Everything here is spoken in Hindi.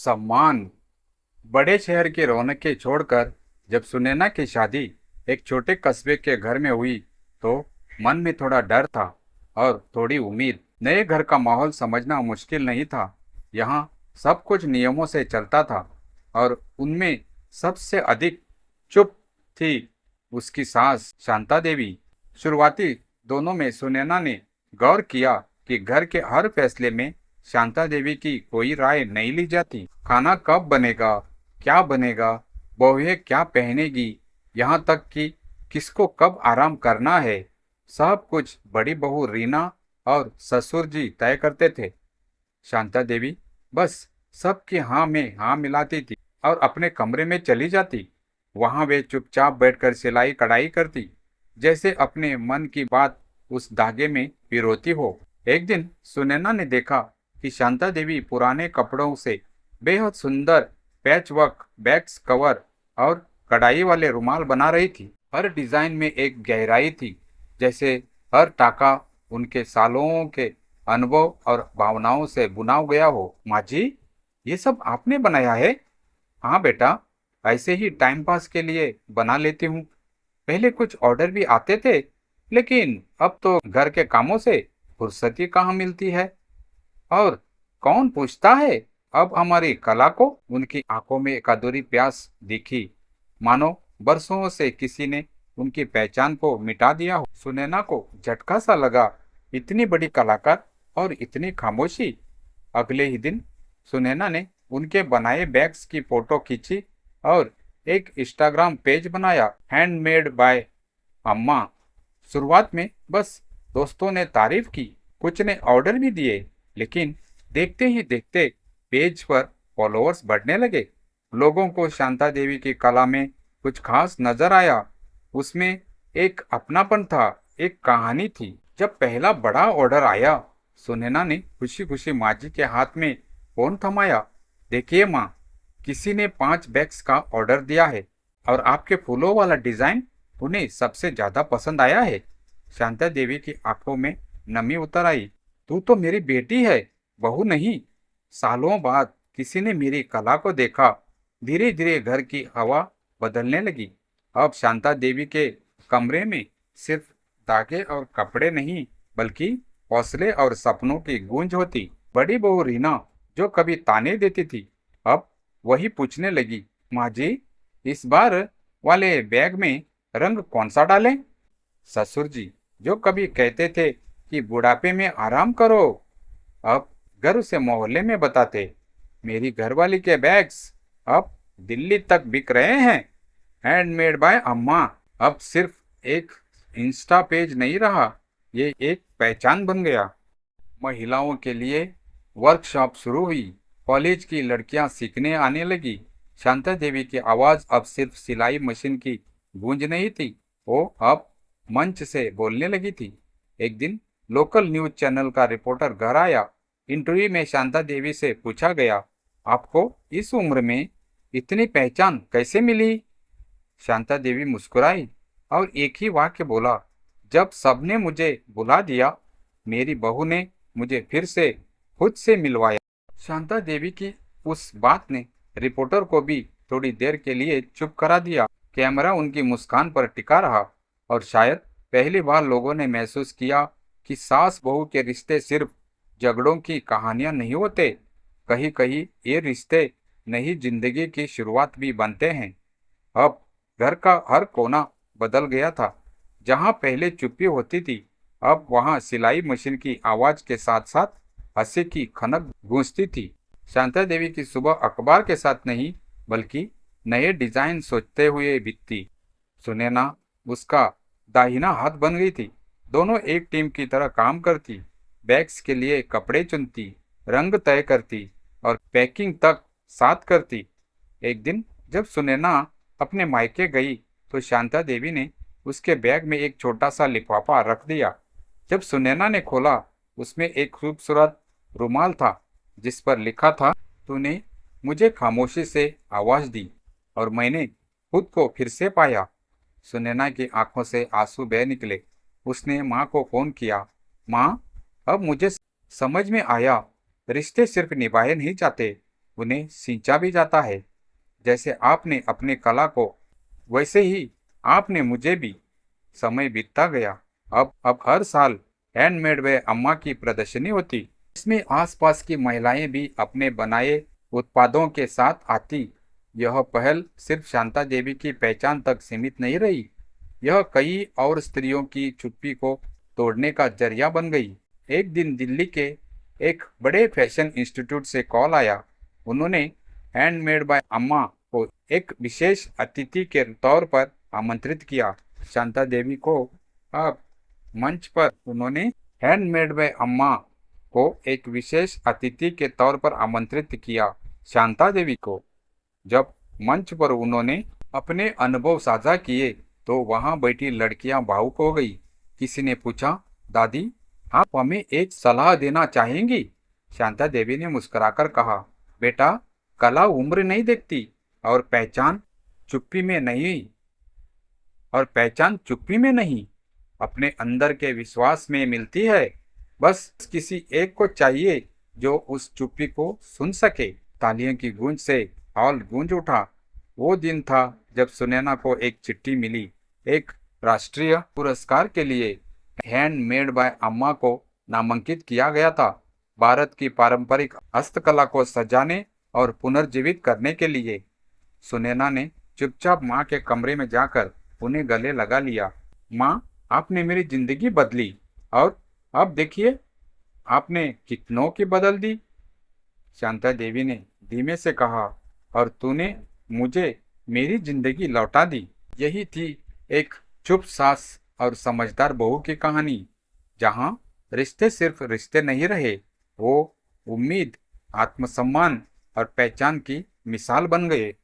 सम्मान। बड़े शहर की रौनकें छोड़कर जब सुनैना की शादी एक छोटे कस्बे के घर में हुई तो मन में थोड़ा डर था और थोड़ी उम्मीद। नए घर का माहौल समझना मुश्किल नहीं था। यहाँ सब कुछ नियमों से चलता था और उनमें सबसे अधिक चुप थी उसकी सास शांता देवी। शुरुआती दोनों में सुनैना ने गौर किया कि घर के हर फैसले में शांता देवी की कोई राय नहीं ली जाती। खाना कब बनेगा, क्या बनेगा, बहुएं क्या पहनेगी, यहाँ तक कि किसको कब आराम करना है, सब कुछ बड़ी बहू रीना और ससुर जी तय करते थे। शांता देवी बस सबकी हाँ में हाँ मिलाती थी और अपने कमरे में चली जाती। वहां वे चुपचाप बैठकर सिलाई कढ़ाई करती, जैसे अपने मन की बात उस धागे में पिरोती हो। एक दिन सुनैना ने देखा कि शांता देवी पुराने कपड़ों से बेहद सुंदर पैचवर्क बैग्स कवर और कढ़ाई वाले रुमाल बना रही थी। हर डिजाइन में एक गहराई थी, जैसे हर टाका उनके सालों के अनुभव और भावनाओं से बुना गया हो। माँ जी, ये सब आपने बनाया है? हाँ बेटा, ऐसे ही टाइम पास के लिए बना लेती हूँ। पहले कुछ ऑर्डर भी आते थे, लेकिन अब तो घर के कामों से फुर्सत ही कहाँ मिलती है। और कौन पूछता है अब हमारी कला को? उनकी आंखों में एक अधूरी प्यास दिखी, मानो बरसों से किसी ने उनकी पहचान को मिटा दिया हो। सुनैना को झटका सा लगा, इतनी बड़ी कलाकार और इतनी खामोशी। अगले ही दिन सुनैना ने उनके बनाए बैग्स की फोटो खींची और एक इंस्टाग्राम पेज बनाया, हैंडमेड बाय अम्मा। शुरुआत में बस दोस्तों ने तारीफ की, कुछ ने ऑर्डर भी दिए, लेकिन देखते ही देखते पेज पर फॉलोअर्स बढ़ने लगे। लोगों को शांता देवी की कला में कुछ खास नजर आया। उसमें एक अपनापन था, एक कहानी थी। जब पहला बड़ा ऑर्डर आया, सुनैना ने खुशी खुशी माँ जी के हाथ में फोन थमाया। देखिए माँ, किसी ने 5 बैग्स का ऑर्डर दिया है और आपके फूलों वाला डिजाइन उन्हें सबसे ज्यादा पसंद आया है। शांता देवी की आंखों में नमी उतर आई। तू तो मेरी बेटी है, बहू नहीं। सालों बाद किसी ने मेरी कला को देखा। धीरे धीरे घर की हवा बदलने लगी। अब शांता देवी के कमरे में सिर्फ धागे और कपड़े नहीं, बल्कि हौसले और सपनों की गूंज होती। बड़ी बहू रीना, जो कभी ताने देती थी, अब वही पूछने लगी, माँ जी, इस बार वाले बैग में रंग कौन सा डालें? ससुर जी, जो कभी कहते थे कि बुढ़ापे में आराम करो, अब गर्व से मोहल्ले में बताते, मेरी घरवाली के बैग्स अब दिल्ली तक बिक रहे हैं। हैंडमेड बाय अम्मा अब सिर्फ एक इंस्टा पेज नहीं रहा, ये एक पहचान बन गया। महिलाओं के लिए वर्कशॉप शुरू हुई। कॉलेज की लड़कियां सीखने आने लगी। शांता देवी की आवाज अब सिर्फ सिलाई मशीन की गूंज नहीं थी, वो अब मंच से बोलने लगी थी। एक दिन लोकल न्यूज चैनल का रिपोर्टर घर आया। इंटरव्यू में शांता देवी से पूछा गया, आपको इस उम्र में इतनी पहचान कैसे मिली? शांता देवी मुस्कुराई और एक ही वाक्य बोला, जब सबने मुझे बुला दिया, मेरी बहू ने मुझे फिर से खुद से मिलवाया। शांता देवी की उस बात ने रिपोर्टर को भी थोड़ी देर के लिए चुप करा दिया। कैमरा उनकी मुस्कान पर टिका रहा और शायद पहली बार लोगों ने महसूस किया कि सास बहू के रिश्ते सिर्फ झगड़ों की कहानियां नहीं होते, कहीं कहीं ये रिश्ते नई जिंदगी की शुरुआत भी बनते हैं। अब घर का हर कोना बदल गया था। जहां पहले चुप्पी होती थी, अब वहां सिलाई मशीन की आवाज के साथ साथ हंसी की खनक गूंजती थी। शांता देवी की सुबह अखबार के साथ नहीं, बल्कि नए डिजाइन सोचते हुए बीतती। सुनैना उसका दाहिना हाथ बन गई थी। दोनों एक टीम की तरह काम करती, बैग्स के लिए कपड़े चुनती, रंग तय करती और पैकिंग तक साथ करती। एक दिन जब सुनैना अपने मायके गई तो शांता देवी ने उसके बैग में एक छोटा सा लिफाफा रख दिया। जब सुनैना ने खोला, उसमें एक खूबसूरत रुमाल था जिस पर लिखा था, तूने मुझे खामोशी से आवाज दी और मैंने खुद को फिर से पाया। सुनैना की आंखों से आंसू बह निकले। उसने माँ को फोन किया, माँ, अब मुझे समझ में आया, रिश्ते सिर्फ निभाए नहीं जाते, उन्हें सींचा भी जाता है। जैसे आपने अपनी कला को, वैसे ही आपने मुझे भी। समय बीतता गया। अब हर साल हैंडमेड वे अम्मा की प्रदर्शनी होती। इसमें आसपास की महिलाएं भी अपने बनाए उत्पादों के साथ आती। यह पहल सिर्फ शांता देवी की पहचान तक सीमित नहीं रही, यह कई और स्त्रियों की चुप्पी को तोड़ने का जरिया बन गई। एक दिन दिल्ली के एक बड़े फैशन इंस्टीट्यूट से कॉल आया। उन्होंने हैंडमेड बाय अम्मा को एक विशेष अतिथि के तौर पर आमंत्रित किया। शांता देवी को अब मंच पर उन्होंने हैंडमेड बाय अम्मा को एक विशेष अतिथि के तौर पर आमंत्रित किया। शांता देवी को जब मंच पर उन्होंने अपने अनुभव साझा किए तो वहां बैठी लड़कियां भावुक हो गई। किसी ने पूछा, दादी, आप हमें एक सलाह देना चाहेंगी? शांता देवी ने मुस्कुराकर कहा, बेटा, कला उम्र नहीं देखती और पहचान चुप्पी में नहीं, अपने अंदर के विश्वास में मिलती है। बस किसी एक को चाहिए जो उस चुप्पी को सुन सके। तालियों की गूंज से हॉल गूंज उठा। वो दिन था जब सुनैना को एक चिट्ठी मिली, एक राष्ट्रीय पुरस्कार के लिए। हैंडमेड बाय अम्मा को नामांकित किया गया था, भारत की पारंपरिक हस्तकला को सजाने और पुनर्जीवित करने के लिए। सुनैना ने चुपचाप माँ के कमरे में जाकर उन्हें गले लगा लिया। माँ, आपने मेरी जिंदगी बदली और अब देखिए आपने कितनों की बदल दी। शांता देवी ने धीमे से कहा, और तूने मुझे मेरी जिंदगी लौटा दी। यही थी एक चुप सास और समझदार बहू की कहानी, जहां रिश्ते सिर्फ रिश्ते नहीं रहे, वो उम्मीद, आत्मसम्मान और पहचान की मिसाल बन गए।